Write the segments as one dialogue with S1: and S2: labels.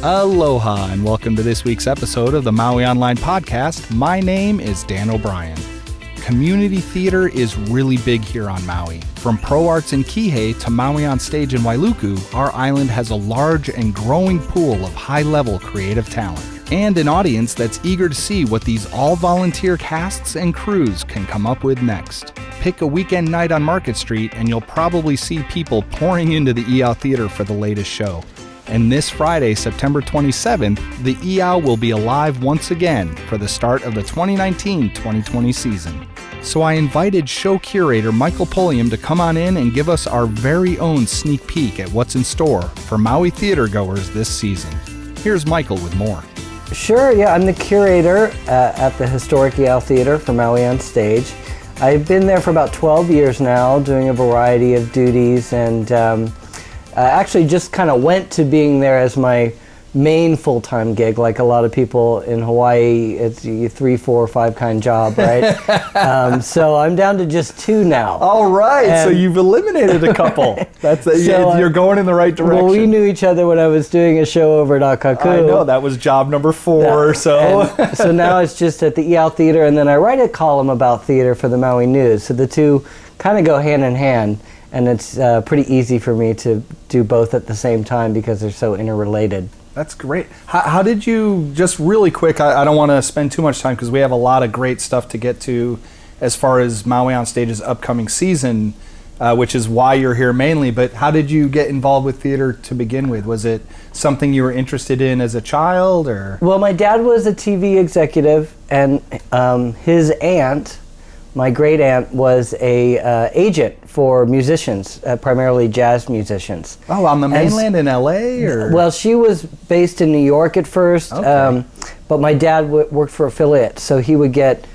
S1: Aloha and welcome to this week's episode of the Maui Online Podcast. My name is Dan O'Brien. Community theater is really big here on Maui. From Pro Arts in Kihei to Maui OnStage in Wailuku, our island has a large and growing pool of high-level creative talent. And an audience that's eager to see what these all-volunteer casts and crews can come up with next. Pick a weekend night on Market Street and you'll probably see people pouring into the Iao Theater for the latest show. And this Friday, September 27th, the Iao will be alive once again for the start of the 2019-2020 season. So I invited show curator Michael Pulliam to come on in and give us our very own sneak peek at what's in store for Maui theater goers this season. Here's Michael with more.
S2: Sure, yeah, I'm the curator at the historic Iao Theater for Maui OnStage. I've been there for about 12 years now, doing a variety of duties, and actually just kind of went to being there as my main full-time gig. Like a lot of people in Hawaii, it's a 3, 4, 5 kind job, right? So I'm down to just 2 now.
S1: All right, so you've eliminated a couple. You're going in the right direction.
S2: Well, we knew each other when I was doing a show over at Akaku.
S1: I know, that was job number 4.
S2: So now it's just at the Iao Theater, and then I write a column about theater for the Maui News. So the two kind of go hand in hand. And it's pretty easy for me to do both at the same time because they're so interrelated.
S1: That's great. How did you, just really quick, I don't want to spend too much time because we have a lot of great stuff to get to as far as Maui OnStage's upcoming season, which is why you're here mainly, but how did you get involved with theater to begin with? Was it something you were interested in as a child, or?
S2: Well, my dad was a TV executive, and his aunt, my great aunt, was a agent for musicians, primarily jazz musicians.
S1: Oh, on the mainland in LA, or?
S2: Well, she was based in New York at first, okay. But my dad worked for affiliate, so he would get,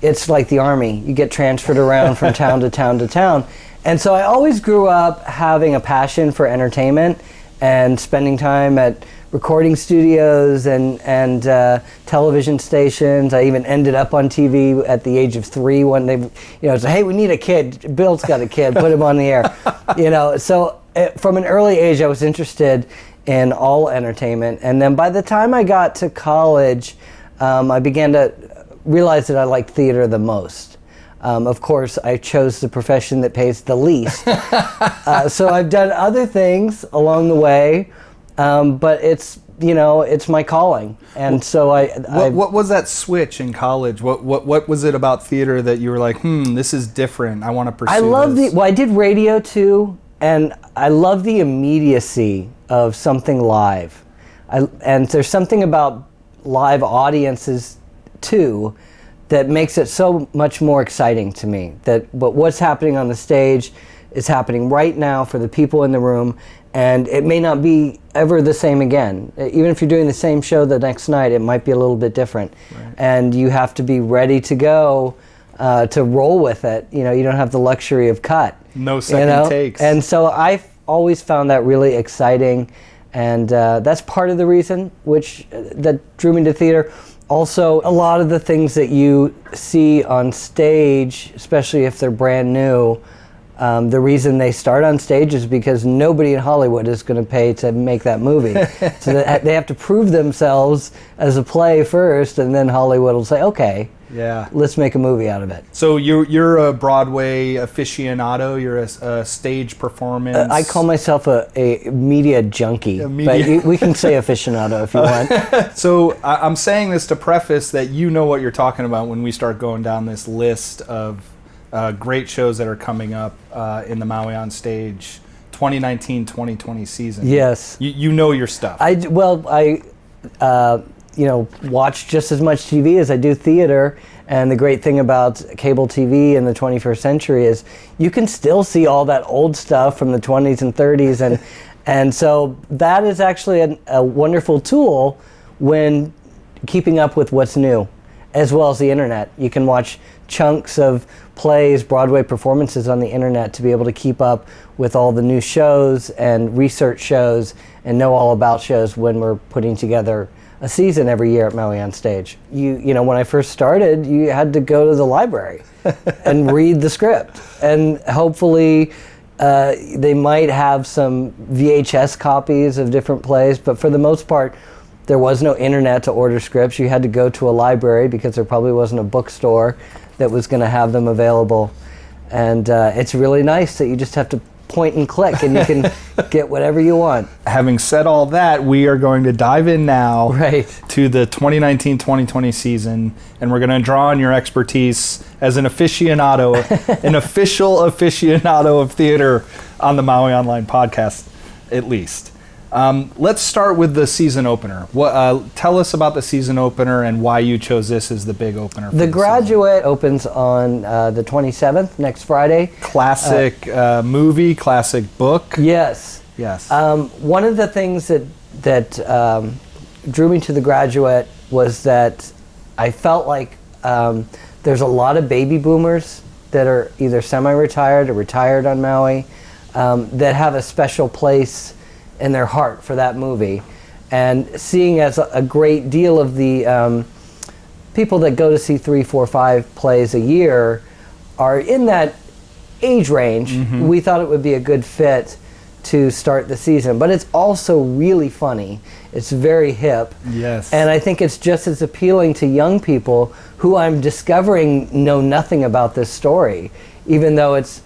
S2: it's like the army, you get transferred around from town to town to town. And so I always grew up having a passion for entertainment and spending time at recording studios and television stations. I even ended up on TV at the age of 3 when they, said, hey, we need a kid. Bill's got a kid, put him on the air. So from an early age, I was interested in all entertainment. And then by the time I got to college, I began to realize that I liked theater the most. Of course, I chose the profession that pays the least. So I've done other things along the way. But it's my calling, and so What
S1: was that switch in college? What was it about theater that you were like, this is different, I want to pursue this?
S2: I did radio too, and I love the immediacy of something live. And there's something about live audiences too that makes it so much more exciting to me. But what's happening on the stage is happening right now for the people in the room. And it may not be ever the same again. Even if you're doing the same show the next night, it might be a little bit different. Right. And you have to be ready to go to roll with it. You don't have the luxury of cut.
S1: No second takes.
S2: And so I've always found that really exciting. And that's part of the reason that drew me to theater. Also, a lot of the things that you see on stage, especially if they're brand new, the reason they start on stage is because nobody in Hollywood is going to pay to make that movie. So they have to prove themselves as a play first, and then Hollywood will say, okay, let's make a movie out of it.
S1: So you're a Broadway aficionado, you're a stage performance?
S2: I call myself a media junkie, but we can say aficionado if you want.
S1: So I'm saying this to preface that you know what you're talking about when we start going down this list of great shows that are coming up in the Maui OnStage 2019-2020 season.
S2: Yes.
S1: You know your stuff.
S2: I watch just as much TV as I do theater, and the great thing about cable TV in the 21st century is you can still see all that old stuff from the 20s and 30s, and so that is actually a wonderful tool when keeping up with what's new, as well as the internet. You can watch chunks of plays, Broadway performances on the internet to be able to keep up with all the new shows and research shows and know all about shows when we're putting together a season every year at Maui OnStage. When I first started, you had to go to the library and read the script, and hopefully They might have some VHS copies of different plays, but for the most part, there was no internet to order scripts. You had to go to a library because there probably wasn't a bookstore that was going to have them available. And it's really nice that you just have to point and click and you can get whatever you want.
S1: Having said all that, we are going to dive in now to the 2019-2020 season, and we're going to draw on your expertise as an aficionado, an official aficionado of theater on the Maui Online podcast, at least. Let's start with the season opener. Tell us about the season opener and why you chose this as the big opener.
S2: The Graduate opens on the 27th, next Friday.
S1: Classic movie, classic book.
S2: Yes.
S1: Yes.
S2: One of the things that drew me to The Graduate was that I felt like there's a lot of baby boomers that are either semi-retired or retired on Maui that have a special place in their heart for that movie, and seeing as a great deal of the people that go to see 3, 4, 5 plays a year are in that age range, we thought it would be a good fit to start the season. But it's also really funny. It's very hip.
S1: Yes.
S2: And I think it's just as appealing to young people who I'm discovering know nothing about this story, even though it's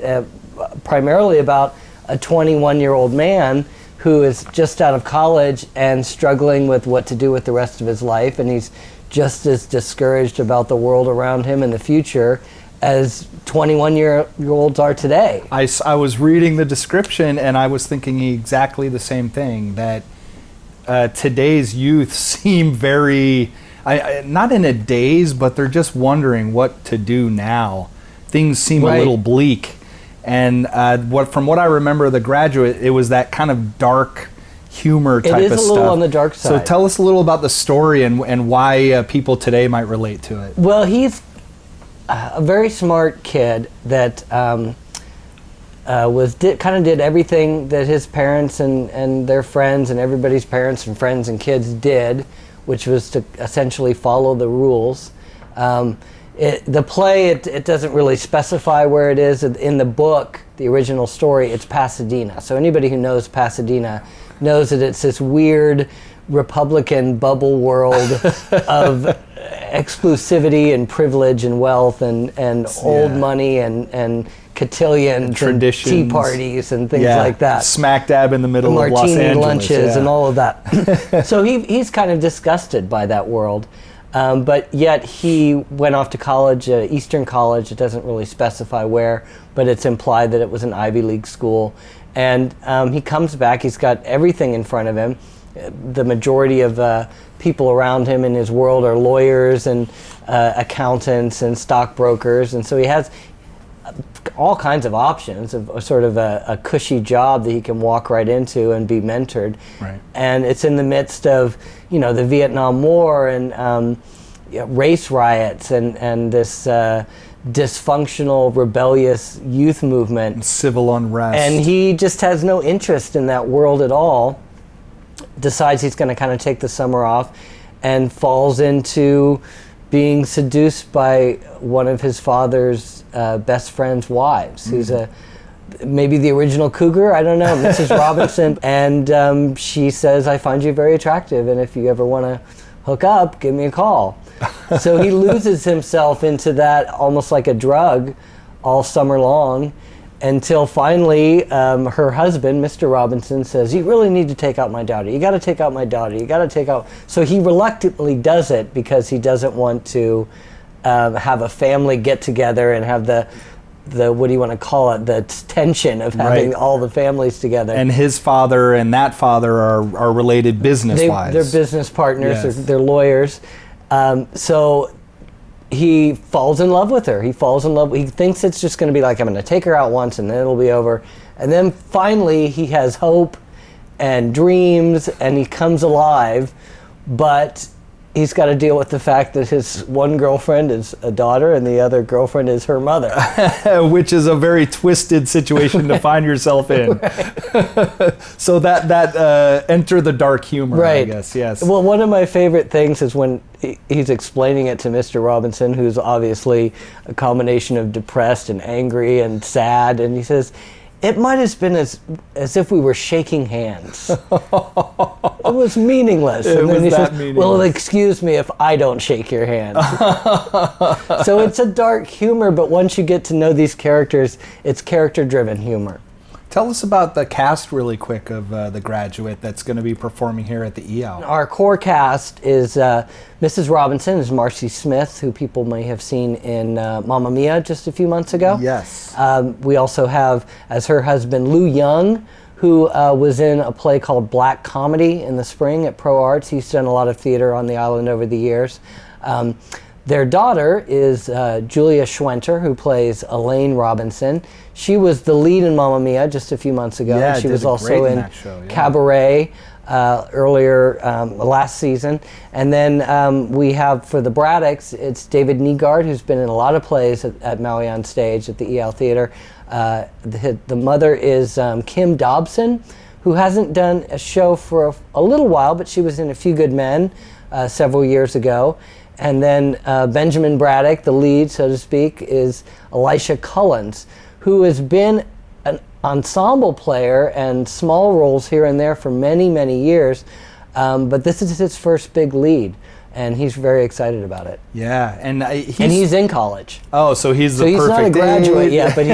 S2: primarily about a 21-year-old man who is just out of college and struggling with what to do with the rest of his life, and he's just as discouraged about the world around him in the future as 21-year-olds are today.
S1: I was reading the description and I was thinking exactly the same thing, that today's youth seem very, not in a daze, but they're just wondering what to do now. Things seem a little bleak. And from what I remember of The Graduate, it was that kind of dark humor type of stuff. It is a little
S2: on the dark side.
S1: So tell us a little about the story and why people today might relate to it.
S2: Well, he's a very smart kid that kind of did everything that his parents and their friends and everybody's parents and friends and kids did, which was to essentially follow the rules. The play, it doesn't really specify where it is. In the book, the original story, it's Pasadena. So anybody who knows Pasadena knows that it's this weird Republican bubble world of exclusivity and privilege and wealth and old money and cotillions and tea parties and things like that.
S1: Smack dab in the middle of Los Angeles.
S2: Martini lunches and all of that. So he's kind of disgusted by that world. But yet he went off to college, Eastern College. It doesn't really specify where, but it's implied that it was an Ivy League school. And he comes back, he's got everything in front of him. The majority of people around him in his world are lawyers and accountants and stockbrokers. And so he has all kinds of options of sort of a cushy job that he can walk right into and be mentored.
S1: Right.
S2: And it's in the midst of, the Vietnam War and race riots and this dysfunctional, rebellious youth movement.
S1: Civil unrest.
S2: And he just has no interest in that world at all. Decides he's going to kind of take the summer off and falls into being seduced by one of his father's best friend's wives, who's maybe the original cougar, I don't know, Mrs. Robinson. And she says, I find you very attractive, and if you ever want to hook up, give me a call. So he loses himself into that almost like a drug all summer long, until finally her husband, Mr. Robinson, says, you really need to take out my daughter. You got to take out my daughter. You got to take out. So he reluctantly does it because he doesn't want to have a family get together and have the what do you want to call it, the tension of having all the families together. And
S1: his father and that father are related business-wise.
S2: They're business partners. Yes. They're lawyers. So he falls in love with her. He thinks it's just going to be like, I'm going to take her out once and then it'll be over. And then finally he has hope and dreams and he comes alive, but he's got to deal with the fact that his one girlfriend is a daughter and the other girlfriend is her mother.
S1: Which is a very twisted situation to find yourself in. So that enter the dark humor, I guess, yes.
S2: Well, one of my favorite things is when he's explaining it to Mr. Robinson, who's obviously a combination of depressed and angry and sad, and he says, It might have been as if we were shaking hands. It was meaningless.
S1: It
S2: and then
S1: was
S2: he
S1: that
S2: says,
S1: meaningless.
S2: well, excuse me if I don't shake your hand. So it's a dark humor, but once you get to know these characters, it's character-driven humor.
S1: Tell us about the cast really quick of The Graduate that's going to be performing here at the Iao.
S2: Our core cast is Mrs. Robinson is Marcy Smith, who people may have seen in Mamma Mia just a few months ago.
S1: Yes.
S2: We also have as her husband Lou Young, who was in a play called Black Comedy in the spring at Pro Arts. He's done a lot of theater on the island over the years. Their daughter is Julia Schwenter, who plays Elaine Robinson. She was the lead in Mamma Mia just a few months ago.
S1: Yeah,
S2: she was also
S1: great
S2: in
S1: that show, yeah.
S2: Cabaret earlier last season. And then we have for the Braddocks, it's David Nygaard, who's been in a lot of plays at Maui OnStage at the Iao Theater. The mother is Kim Dobson, who hasn't done a show for a little while, but she was in A Few Good Men several years ago. And then Benjamin Braddock, the lead, so to speak, is Elisha Cullens, who has been an ensemble player and small roles here and there for many, many years. But this is his first big lead, and he's very excited about it.
S1: Yeah, and
S2: he's in college.
S1: Oh, so he's the perfect
S2: he's not a graduate
S1: age.
S2: yet, but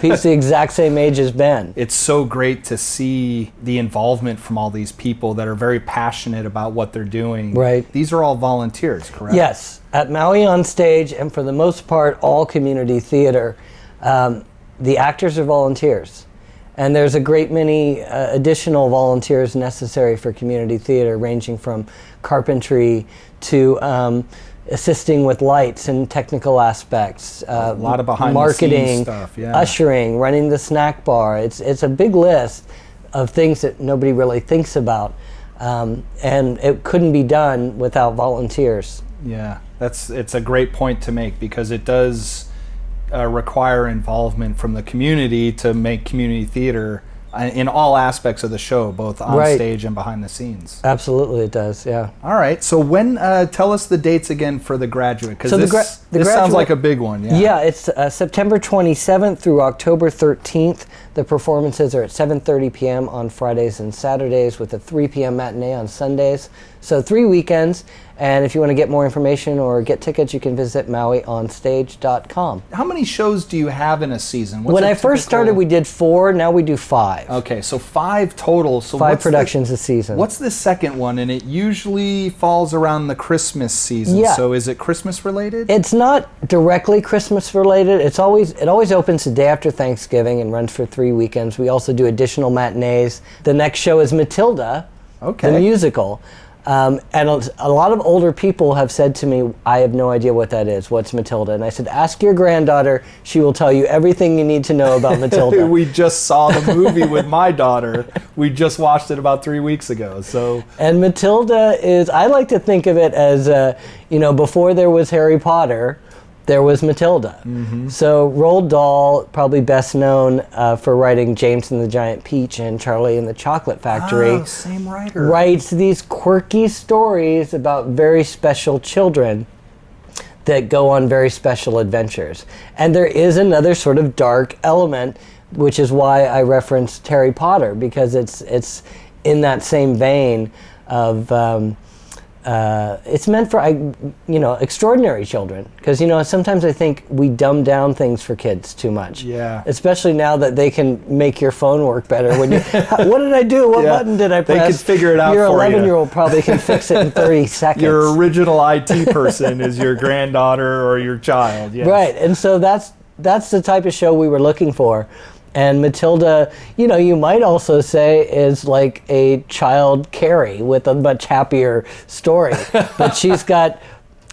S2: he's the exact same age as Ben.
S1: It's so great to see the involvement from all these people that are very passionate about what they're doing.
S2: Right.
S1: These are all volunteers, correct?
S2: Yes, at Maui OnStage, and for the most part, all community theater, the actors are volunteers. And there's a great many additional volunteers necessary for community theater, ranging from carpentry to assisting with lights and technical aspects,
S1: a lot of behind
S2: marketing,
S1: the scenes stuff, yeah.
S2: ushering, running the snack bar. It's a big list of things that nobody really thinks about, and it couldn't be done without volunteers.
S1: Yeah, it's a great point to make, because it does require involvement from the community to make community theater in all aspects of the show, both on
S2: Right.
S1: stage and behind the scenes.
S2: Absolutely, it does. Yeah.
S1: All right. So when? Tell us the dates again for The Graduate, because
S2: So
S1: this
S2: Graduate-
S1: sounds like a big one. Yeah.
S2: Yeah, it's September 27th through October 13th. The performances are at 7:30 p.m. on Fridays and Saturdays, with a 3 p.m. matinee on Sundays. So 3 weekends. And if you want to get more information or get tickets, you can visit MauiOnStage.com.
S1: How many shows do you have in a season? What's
S2: When
S1: a
S2: I first
S1: typical-
S2: started, we did 4. Now we do 5.
S1: Okay, so 5 total. So
S2: 5
S1: what's
S2: productions a season.
S1: What's the second one? And it usually falls around the Christmas season.
S2: Yeah.
S1: So is it Christmas related?
S2: It's not directly Christmas related. It always opens the day after Thanksgiving and runs for 3 weekends. We also do additional matinees. The next show is Matilda,
S1: Okay.
S2: the musical. And a lot of older people have said to me, I have no idea what that is. What's Matilda? And I said, ask your granddaughter. She will tell you everything you need to know about Matilda.
S1: We just saw the movie with my daughter. We just watched it about 3 weeks ago. So
S2: And Matilda is, I like to think of it as, before there was Harry Potter, there was Matilda.
S1: Mm-hmm.
S2: So Roald Dahl, probably best known for writing James and the Giant Peach and Charlie and the Chocolate Factory,
S1: same writer.
S2: writes these quirky stories about very special children that go on very special adventures. And there is another sort of dark element, which is why I referenced Harry Potter, because it's in that same vein of it's meant for extraordinary children, because sometimes I think we dumb down things for kids too much.
S1: Yeah.
S2: Especially now that they can make your phone work better. When you, what did I do? What
S1: Yeah.
S2: button did I
S1: They
S2: press?
S1: can figure it out
S2: Your
S1: for you.
S2: 11-year-old probably can fix it in 30 seconds.
S1: Your original IT person is your granddaughter or your child. Yes.
S2: Right, and so that's the type of show we were looking for. And Matilda, you might also say is like a child Carrie with a much happier story. But she's got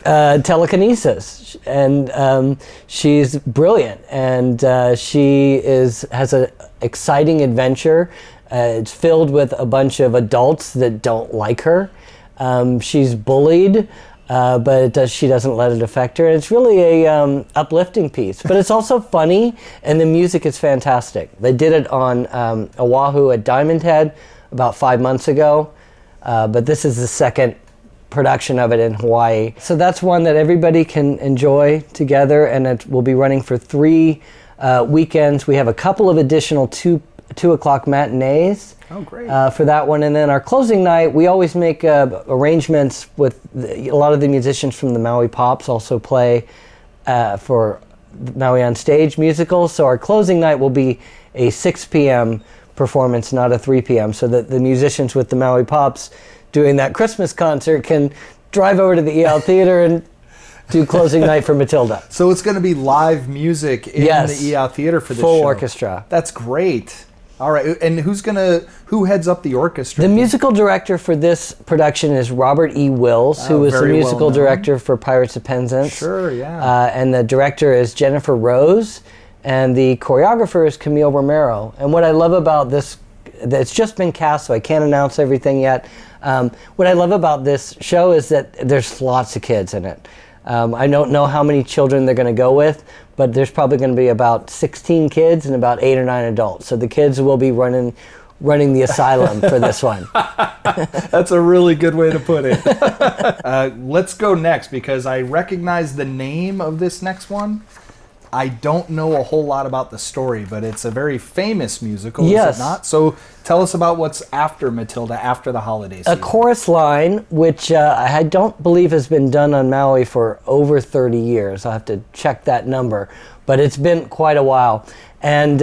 S2: telekinesis, and she's brilliant, and she has an exciting adventure. It's filled with a bunch of adults that don't like her. She's bullied. But she doesn't let it affect her. It's really a uplifting piece, but it's also funny, and the music is fantastic. They did it on Oahu at Diamond Head about 5 months ago, but this is the second production of it in Hawaii. So that's one that everybody can enjoy together, and it will be running for 3 Weekends, we have a couple of additional 2 o'clock matinees.
S1: Oh, great.
S2: For that one. And then our closing night, we always make arrangements with a lot of the musicians from the Maui Pops also play for Maui OnStage musicals. So our closing night will be a 6 p.m. performance, not a 3 p.m. so that the musicians with the Maui Pops doing that Christmas concert can drive over to the Iao Theater and do closing night for Matilda.
S1: So it's going to be live music in the Iao Theater for this
S2: full
S1: show.
S2: orchestra.
S1: That's great. All right, and who heads up the orchestra?
S2: The musical director for this production is Robert E. Wills, who was the musical director for Pirates of Penzance.
S1: Sure, yeah.
S2: And the director is Jennifer Rose, and the choreographer is Camille Romero. And what I love about this, it's just been cast, so I can't announce everything yet. What I love about this show is that there's lots of kids in it. I don't know how many children they're going to go with, but there's probably going to be about 16 kids and about 8 or 9 adults. So the kids will be running the asylum for this one.
S1: That's a really good way to put it. Let's go next, because I recognize the name of this next one. I don't know a whole lot about the story, but it's a very famous musical, is it not? So tell us about what's after Matilda, after the holiday season.
S2: A chorus line, which I don't believe has been done on Maui for over 30 years. I'll have to check that number, but it's been quite a while. And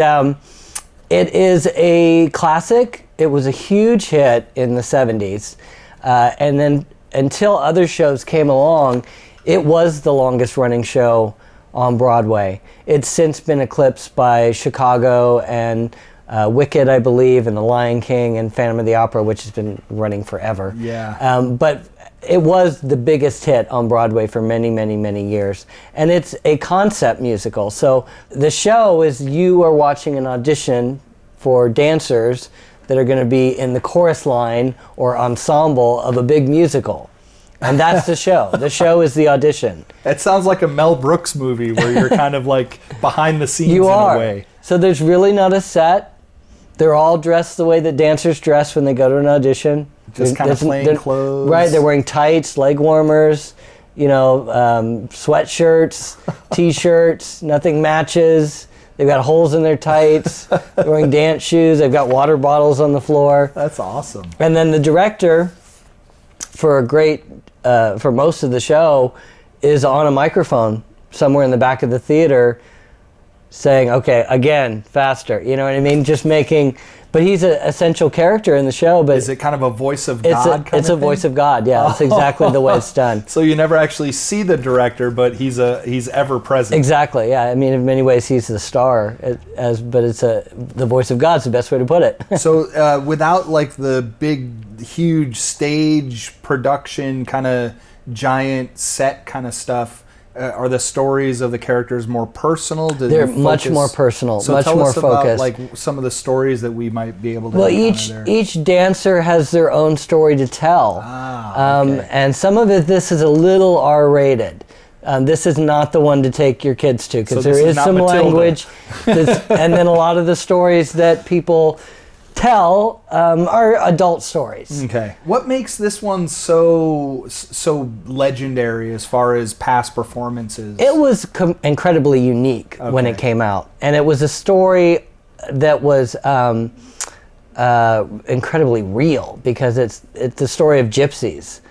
S2: it is a classic. It was a huge hit in the 70s. And then until other shows came along, it was the longest running show on Broadway. It's since been eclipsed by Chicago and Wicked, I believe, and The Lion King and Phantom of the Opera, which has been running forever.
S1: Yeah.
S2: But it was the biggest hit on Broadway for many, many, many years. And it's a concept musical. So the show is you are watching an audition for dancers that are going to be in the chorus line or ensemble of a big musical. And that's the show. The show is the audition.
S1: It sounds like a Mel Brooks movie where you're kind of like behind the scenes in a way.
S2: So there's really not a set. They're all dressed the way that dancers dress when they go to an audition.
S1: Just kind of plain clothes.
S2: Right, they're wearing tights, leg warmers, sweatshirts, t-shirts, nothing matches. They've got holes in their tights. They're wearing dance shoes. They've got water bottles on the floor.
S1: That's awesome.
S2: And then the director, for most of the show, is on a microphone somewhere in the back of the theater saying, okay, again, faster, you know what I mean? Just making, but he's an essential character in the show. But
S1: is it kind of a voice of God
S2: It's a voice of God, yeah. That's exactly the way it's done.
S1: So you never actually see the director, but he's ever present.
S2: Exactly, yeah. I mean, in many ways, he's the star, but it's the voice of God's the best way to put it.
S1: So without like the big, huge stage production, kind of giant set kind of stuff, are the stories of the characters more personal?
S2: They're much more personal,
S1: so
S2: much
S1: tell
S2: more
S1: us
S2: focused.
S1: About, like, some of the stories that we might be able to.
S2: Well, each dancer has their own story to tell,
S1: okay.
S2: And some of it, this is a little R-rated. This is not the one to take your kids to, because there is some language, and then a lot of the stories that people tell are adult stories.
S1: Okay. What makes this one so legendary as far as past performances?
S2: It was incredibly unique when it came out, and it was a story that was incredibly real, because it's the story of gypsies.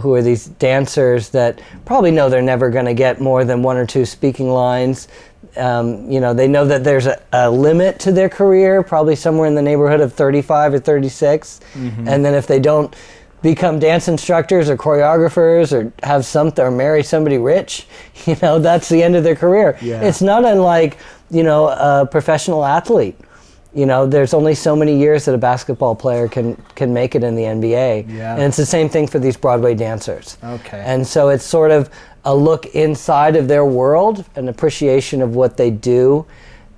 S2: Who are these dancers that probably know they're never going to get more than 1 or 2 speaking lines. They know that there's a limit to their career, probably somewhere in the neighborhood of 35 or 36. Mm-hmm. And then if they don't become dance instructors or choreographers or have something or marry somebody rich, that's the end of their career.
S1: Yeah.
S2: It's not unlike, a professional athlete. There's only so many years that a basketball player can make it in the NBA.
S1: Yeah.
S2: And it's the same thing for these Broadway dancers.
S1: Okay.
S2: And so it's sort of a look inside of their world, an appreciation of what they do.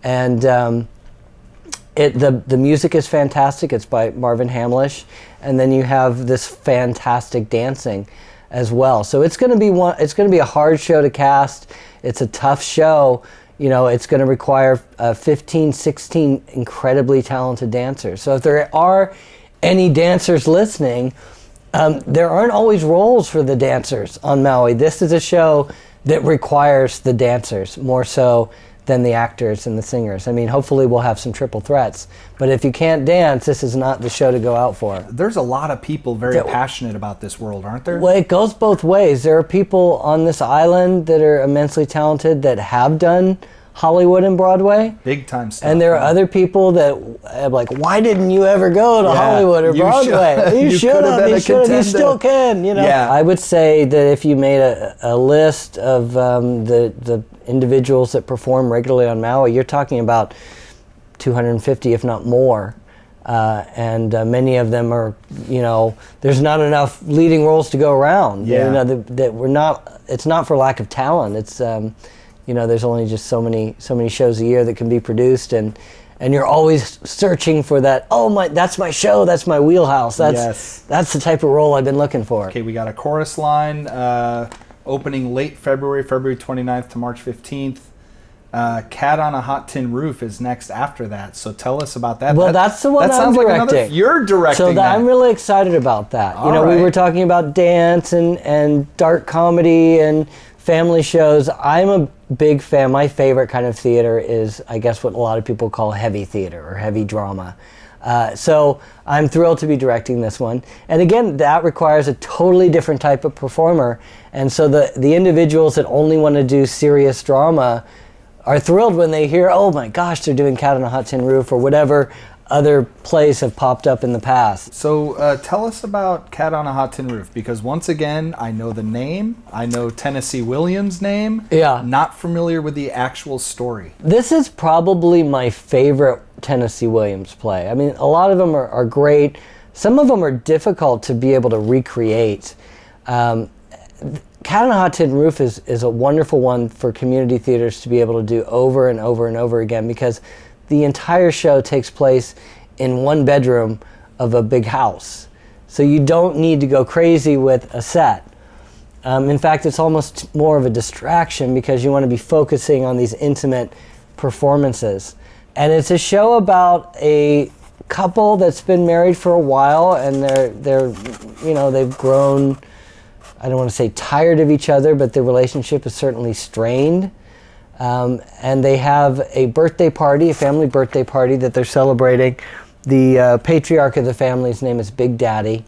S2: And the music is fantastic. It's by Marvin Hamlish. And then you have this fantastic dancing as well. So it's going to be a hard show to cast. It's a tough show. It's going to require 15, 16 incredibly talented dancers. So if there are any dancers listening, there aren't always roles for the dancers on Maui. This is a show that requires the dancers more so than the actors and the singers. I mean, hopefully we'll have some triple threats, but if you can't dance, this is not the show to go out for.
S1: There's a lot of people very passionate about this world, aren't there?
S2: Well, it goes both ways. There are people on this island that are immensely talented that have done Hollywood and Broadway.
S1: Big time stuff.
S2: And there are other people that are like, why didn't you ever go to Hollywood or Broadway? You should have, you still can, you know. Yeah. I would say that if you made a list of the individuals that perform regularly on Maui, you're talking about 250, if not more. And many of them are, you know, there's not enough leading roles to go around.
S1: Yeah.
S2: You know, that we're not, it's not for lack of talent. It's, you know, there's only just so many shows a year that can be produced, and you're always searching for that. Oh, that's my show. That's my wheelhouse. That's the type of role I've been looking for.
S1: Okay, we got a chorus line opening late February 29th to March 15th. Cat on a Hot Tin Roof is next after that. So tell us about that.
S2: Well, that's the one I'm directing.
S1: You're directing
S2: so
S1: that.
S2: I'm really excited about that.
S1: All right.
S2: We were talking about dance and dark comedy and family shows. I'm a big fan. My favorite kind of theater is, I guess, what a lot of people call heavy theater or heavy drama. So I'm thrilled to be directing this one. And again, that requires a totally different type of performer. And so the individuals that only want to do serious drama are thrilled when they hear, oh my gosh, they're doing Cat on a Hot Tin Roof or whatever other plays have popped up in the past.
S1: So tell us about Cat on a Hot Tin Roof, because once again, I know the name, I know Tennessee Williams' name, not familiar with the actual story. This
S2: is probably my favorite Tennessee Williams play. I mean, a lot of them are great. Some of them are difficult to be able to recreate. Cat on a Hot Tin Roof is a wonderful one for community theaters to be able to do over and over and over again, because the entire show takes place in one bedroom of a big house. So you don't need to go crazy with a set. In fact, it's almost more of a distraction because you want to be focusing on these intimate performances. And it's a show about a couple that's been married for a while, and they're you know, they've grown, I don't want to say tired of each other, but their relationship is certainly strained. And they have a birthday party, a family birthday party that they're celebrating. The patriarch of the family's name is Big Daddy.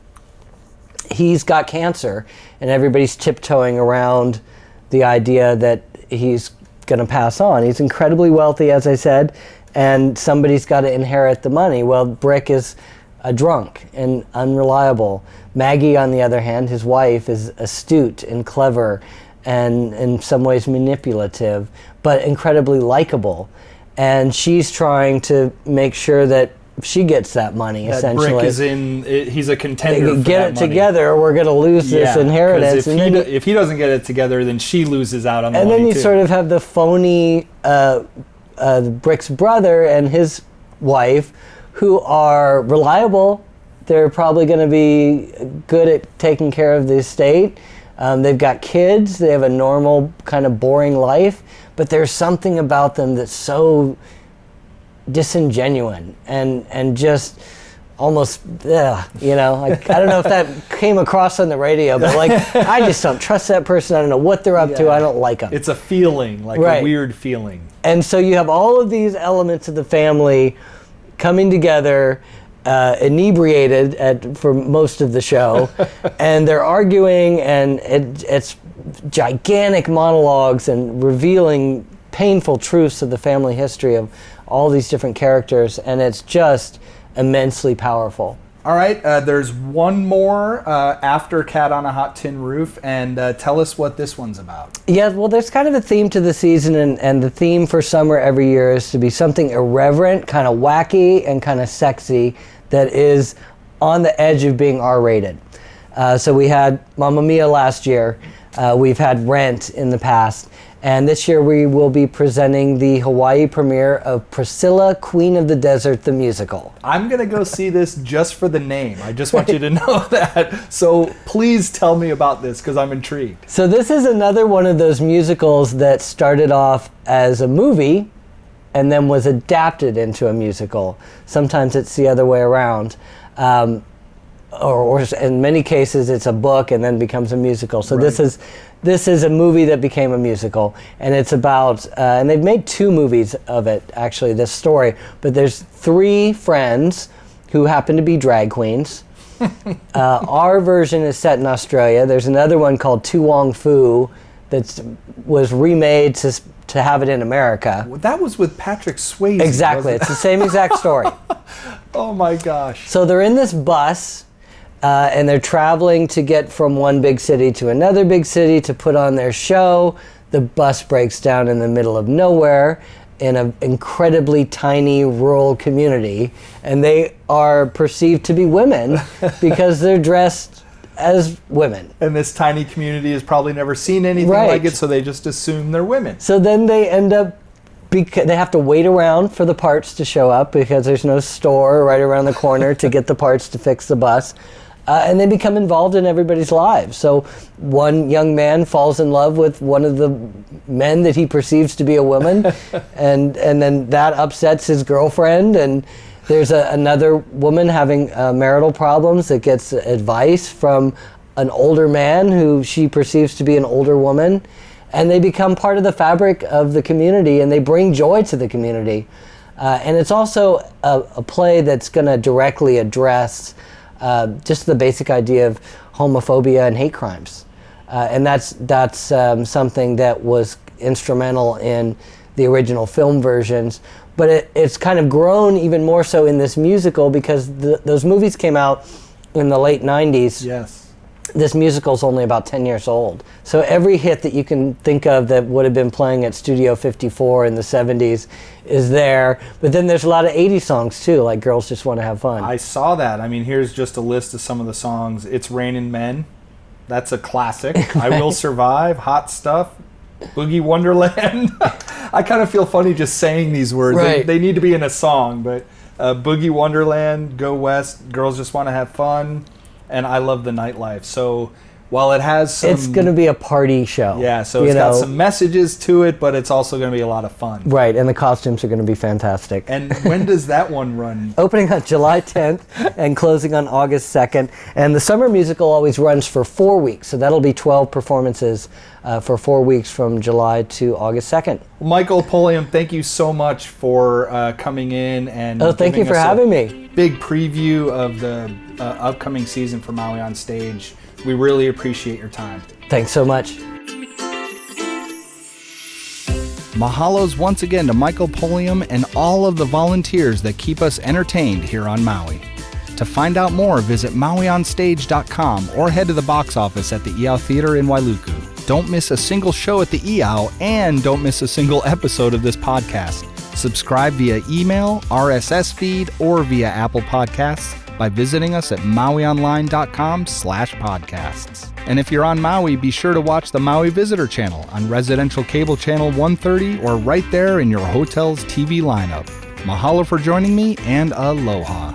S2: He's got cancer, and everybody's tiptoeing around the idea that he's going to pass on. He's incredibly wealthy, as I said, and somebody's got to inherit the money. Well, Brick is a drunk and unreliable. Maggie, on the other hand, his wife, is astute and clever and in some ways manipulative, but incredibly likable. And she's trying to make sure that she gets that money, that essentially.
S1: Brick is he's a contender for
S2: get
S1: that
S2: it
S1: money.
S2: Together, or we're going to lose this inheritance.
S1: If he doesn't get it together, then she loses out on the money.
S2: And then you
S1: too.
S2: sort of have the phony Brick's brother and his wife, who are reliable. They're probably going to be good at taking care of the estate. They've got kids, they have a normal kind of boring life, but there's something about them that's so disingenuous and just almost, you know, like, I don't know if that came across on the radio, but like, I just don't trust that person. I don't know what they're up to. I don't like them.
S1: It's a feeling, like a weird feeling.
S2: And so you have all of these elements of the family coming together, inebriated for most of the show, and they're arguing, and it's gigantic monologues and revealing painful truths of the family history of all these different characters, and it's just immensely powerful.
S1: All right, there's one more after Cat on a Hot Tin Roof, and tell us what this one's about.
S2: Yeah, well, there's kind of a theme to the season, and the theme for summer every year is to be something irreverent, kind of wacky, and kind of sexy that is on the edge of being R-rated. So we had Mamma Mia last year. We've had Rent in the past. And this year we will be presenting the Hawaii premiere of Priscilla, Queen of the Desert, the musical.
S1: I'm going to go see this just for the name. I just want you to know that. So please tell me about this, because I'm intrigued.
S2: So this is another one of those musicals that started off as a movie and then was adapted into a musical. Sometimes it's the other way around. Or in many cases it's a book and then becomes a musical. So this is this is a movie that became a musical, and it's about, and they've made 2 movies of it, actually, this story, but there's 3 friends who happen to be drag queens. Our version is set in Australia. There's another one called Tu Wong Fu that was remade to have it in America.
S1: Well, that was with Patrick Swayze.
S2: Exactly. It's the same exact story.
S1: Oh my gosh.
S2: So they're in this bus, and they're traveling to get from one big city to another big city to put on their show. The bus breaks down in the middle of nowhere in an incredibly tiny rural community, and they are perceived to be women because they're dressed as women.
S1: And this tiny community has probably never seen anything like it, so they just assume they're women.
S2: So then they end up, they have to wait around for the parts to show up because there's no store right around the corner to get the parts to fix the bus. And they become involved in everybody's lives. So one young man falls in love with one of the men that he perceives to be a woman, and then that upsets his girlfriend, and there's another woman having marital problems that gets advice from an older man who she perceives to be an older woman, and they become part of the fabric of the community, and they bring joy to the community. And it's also a play that's going to directly address just the basic idea of homophobia and hate crimes. And that's something that was instrumental in the original film versions, but it's kind of grown even more so in this musical because those movies came out in the late 90s.
S1: Yes.
S2: This musical's only about 10 years old. So every hit that you can think of that would have been playing at Studio 54 in the 70s is there. But then there's a lot of 80s songs too, like Girls Just Want to Have Fun.
S1: I saw that. I mean, here's just a list of some of the songs. It's Raining Men. That's a classic. I Will Survive. Hot Stuff. Boogie Wonderland. I kind of feel funny just saying these words.
S2: Right.
S1: They need to be in a song, but Boogie Wonderland, Go West, Girls Just Want to Have Fun, and I Love the Nightlife. So while it has some...
S2: It's going to be a party show.
S1: Yeah, so it's got some messages to it, but it's also going to be a lot of fun.
S2: Right, and the costumes are going to be fantastic.
S1: And when does that one run?
S2: Opening on July 10th and closing on August 2nd. And the summer musical always runs for 4 weeks, so that'll be 12 performances for 4 weeks from July to August 2nd.
S1: Michael Pulliam, thank you so much for coming in and
S2: thank you for having me.
S1: Big preview of the upcoming season for Maui OnStage. We really appreciate your time.
S2: Thanks so much.
S1: Mahalos once again to Michael Pulliam and all of the volunteers that keep us entertained here on Maui. To find out more, visit MauiOnStage.com or head to the box office at the Iao Theater in Wailuku. Don't miss a single show at the Iao, and don't miss a single episode of this podcast. Subscribe via email, RSS feed, or via Apple Podcasts by visiting us at MauiOnline.com/podcasts. And if you're on Maui, be sure to watch the Maui Visitor Channel on Residential Cable Channel 130 or right there in your hotel's TV lineup. Mahalo for joining me, and aloha.